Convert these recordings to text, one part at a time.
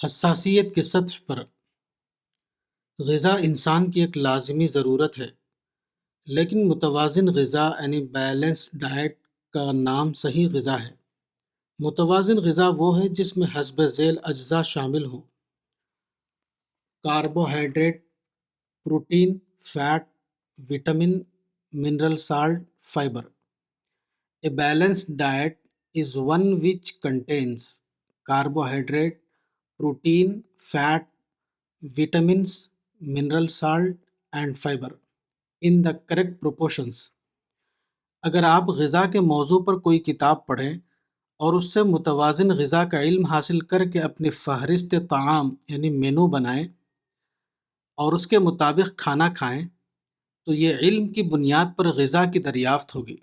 حساسیت کی سطح پر غذا انسان کی ایک لازمی ضرورت ہے، لیکن متوازن غذا یعنی بیلنسڈ ڈائٹ کا نام صحیح غذا ہے۔ متوازن غذا وہ ہے جس میں حسب ذیل اجزاء شامل ہوں: carbohydrate, protein, fat, vitamin, mineral salt, fibre. A balanced diet is one which contains carbohydrate, protein, fat, vitamins, mineral salt, and fiber in the correct proportions۔ اگر آپ غذا کے موضوع پر کوئی کتاب پڑھیں اور اس سے متوازن غذا کا علم حاصل کر کے اپنی فہرست طعام یعنی مینو بنائیں اور اس کے مطابق کھانا کھائیں تو یہ علم کی بنیاد پر غذا کی دریافت ہوگی۔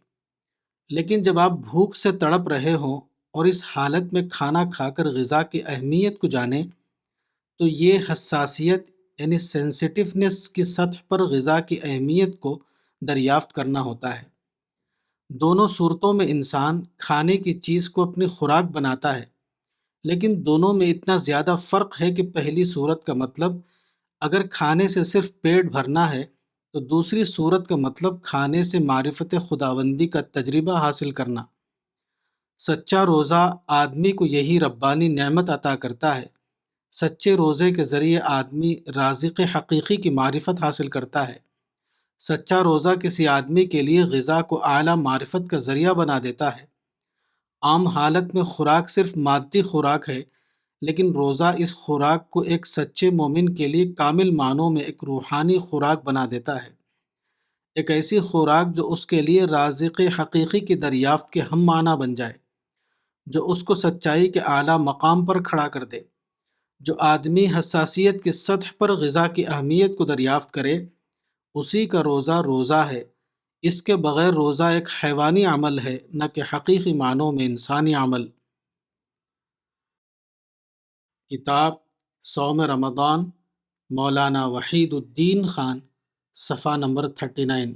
لیکن جب آپ بھوک سے تڑپ رہے ہوں اور اس حالت میں کھانا کھا کر غذا کی اہمیت کو جانیں تو یہ حساسیت یعنی سینسٹیونیس کی سطح پر غذا کی اہمیت کو دریافت کرنا ہوتا ہے۔ دونوں صورتوں میں انسان کھانے کی چیز کو اپنی خوراک بناتا ہے، لیکن دونوں میں اتنا زیادہ فرق ہے کہ پہلی صورت کا مطلب اگر کھانے سے صرف پیٹ بھرنا ہے تو دوسری صورت کا مطلب کھانے سے معرفت خداوندی کا تجربہ حاصل کرنا۔ سچا روزہ آدمی کو یہی ربانی نعمت عطا کرتا ہے۔ سچے روزے کے ذریعے آدمی رازق حقیقی کی معرفت حاصل کرتا ہے۔ سچا روزہ کسی آدمی کے لیے غذا کو اعلیٰ معرفت کا ذریعہ بنا دیتا ہے۔ عام حالت میں خوراک صرف مادی خوراک ہے، لیکن روزہ اس خوراک کو ایک سچے مومن کے لیے کامل معنوں میں ایک روحانی خوراک بنا دیتا ہے، ایک ایسی خوراک جو اس کے لیے رازق حقیقی کی دریافت کے ہم معنی بن جائے، جو اس کو سچائی کے اعلیٰ مقام پر کھڑا کر دے۔ جو آدمی حساسیت کی سطح پر غذا کی اہمیت کو دریافت کرے اسی کا روزہ روزہ ہے۔ اس کے بغیر روزہ ایک حیوانی عمل ہے، نہ کہ حقیقی معنوں میں انسانی عمل۔ کتاب صوم رمضان، مولانا وحید الدین خان، صفحہ نمبر 39۔